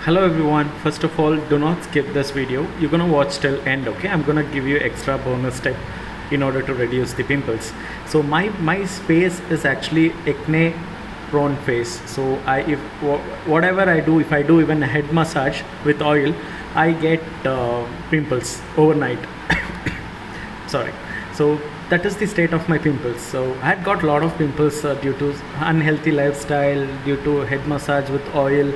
Hello everyone. First of all, do not skip this video. You're gonna watch till end, okay? I'm gonna give you extra bonus tip in order to reduce the pimples. So my face is actually acne prone face. So whatever I do, if I do even a head massage with oil, I get pimples overnight. Sorry. So that is the state of my pimples. So I had got a lot of pimples due to unhealthy lifestyle, due to head massage with oil.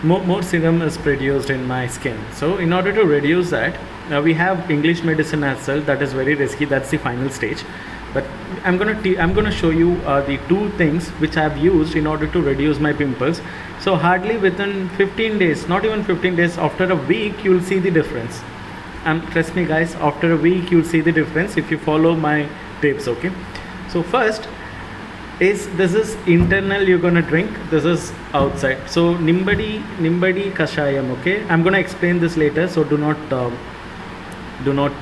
More sebum is produced in my skin. So in order to reduce that, we have English medicine as well. That is very risky. That's the final stage. But I'm gonna show you the two things which I have used in order to reduce my pimples. So hardly within 15 days, not even 15 days, after a week you'll see the difference. And trust me guys, after a week you'll see the difference if you follow my tips. Okay, so first this is internal, you're gonna drink. This is outside. So Nimbaadi Kashayam. Okay, I'm gonna explain this later, so do not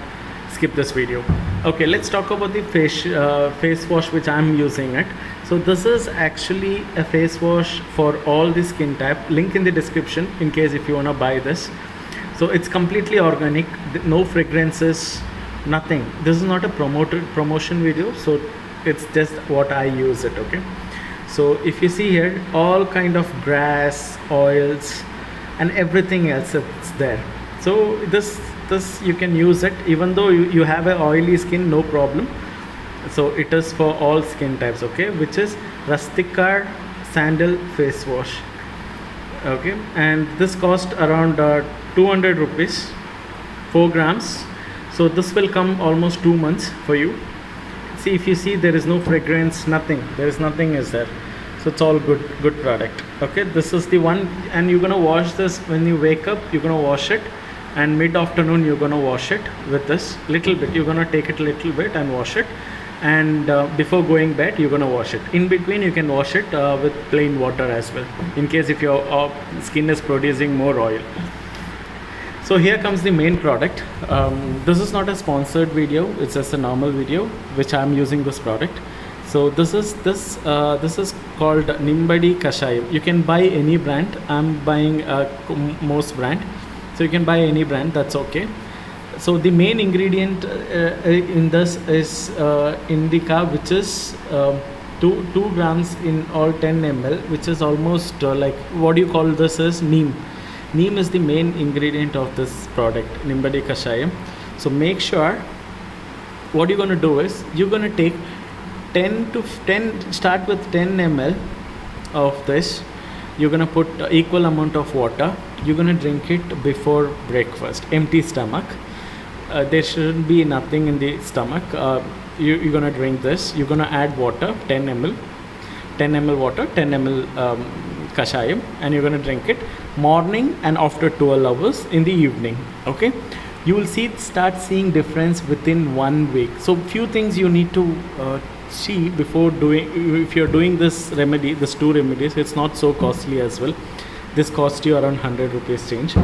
skip this video. Okay, let's talk about the face wash which I'm using it. So this is actually a face wash for all the skin type. Link in the description in case if you wanna buy this. So it's completely organic, no fragrances, nothing. This is not a promotion video, so it's just what I use it. Okay, so if you see here, all kind of grass, oils and everything else it's there. So this you can use it even though you have a oily skin, no problem. So it is for all skin types. Okay, which is Rustic Sandal face wash. Okay, and this cost around 200 rupees, 4 grams. So this will come almost 2 months for you. See, if you see, there is no fragrance, nothing. There is nothing is there. So it's all good product. Okay, this is the one, and you're gonna wash this when you wake up. You're gonna wash it, and mid-afternoon you're gonna wash it with this little bit. You're gonna take it a little bit and wash it, and before going bed you're gonna wash it. In between you can wash it with plain water as well, in case if your skin is producing more oil. So here comes the main product. This is not a sponsored video, it's just a normal video which I am using this product. So this is called Nimbaadi Kashayam. You can buy any brand. I'm buying most brand, so you can buy any brand, that's okay. So the main ingredient in this is indica, which is 2 grams in all 10 ml, which is almost like, what do you call this, is neem. Neem is the main ingredient of this product, Nimbaadi Kashayam. So make sure, what you're going to do is, you're going to take 10 start with 10 ml of this. You're going to put equal amount of water. You're going to drink it before breakfast, empty stomach. There shouldn't be nothing in the stomach. You're going to drink this. You're going to add water, 10 ml water, 10 ml Kashayam, and you're going to drink it morning and after 12 hours in the evening. Okay, you will start seeing difference within 1 week. So few things you need to see before doing. If you're doing this remedy, this 2 remedies, it's not so costly as well. This costs you around 100 rupees change,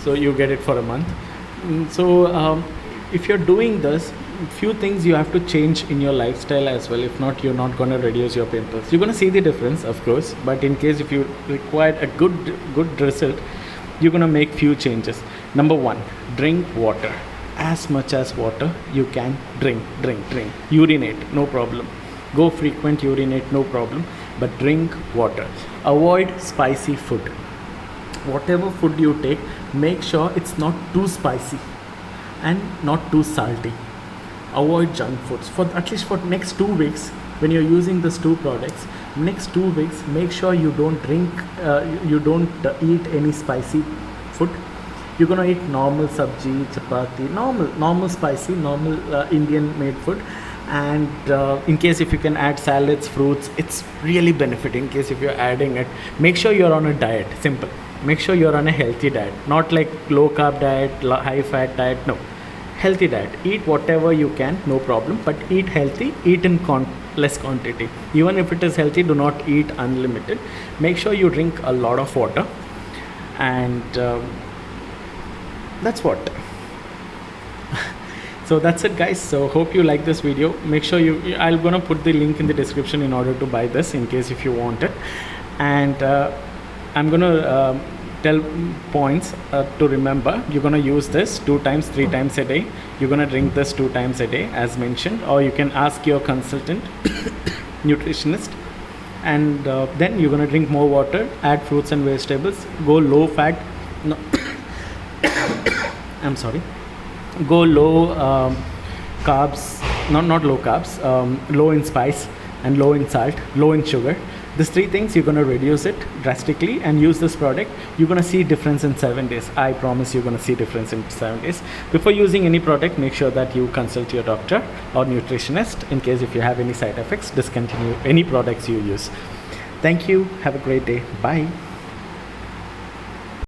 so you get it for a month. So if you're doing this, few things you have to change in your lifestyle as well. If not, you're not going to reduce your pimples. You're going to see the difference, of course, but in case if you require a good result, you're going to make few changes. Number 1, drink water. As much as water you can drink. Urinate, no problem. Go frequent, urinate, no problem, but drink water. Avoid spicy food. Whatever food you take, make sure it's not too spicy and not too salty. Avoid junk foods for at least for next 2 weeks. When you're using these 2 products, next 2 weeks, make sure you don't eat any spicy food. You're gonna eat normal sabji, chapati, normal spicy, normal Indian made food. And in case if you can add salads, fruits, it's really benefiting. In case if you're adding it, make sure you're on a diet. Simple. Make sure you're on a healthy diet, not like low carb diet, high fat diet. No, healthy diet. Eat whatever you can, no problem, but eat healthy. Eat in less quantity. Even if it is healthy, do not eat unlimited. Make sure you drink a lot of water, and that's what. So that's it guys. So hope you like this video. Make sure I'm gonna put the link in the description in order to buy this, in case if you want it. And I'm gonna tell points to remember. You're going to use this 2 times, 3 times a day. You're going to drink this 2 times a day as mentioned, or you can ask your consultant nutritionist. And then you're going to drink more water, add fruits and vegetables, go low fat, no I'm sorry, go low carbs, not low carbs, low in spice and low in salt, low in sugar. These 3 things you're going to reduce it drastically and use this product. You're going to see difference in 7 days. I promise you're going to see difference in 7 days. Before using any product, make sure that you consult your doctor or nutritionist. In case if you have any side effects, discontinue any products you use. Thank you. Have a great day. Bye.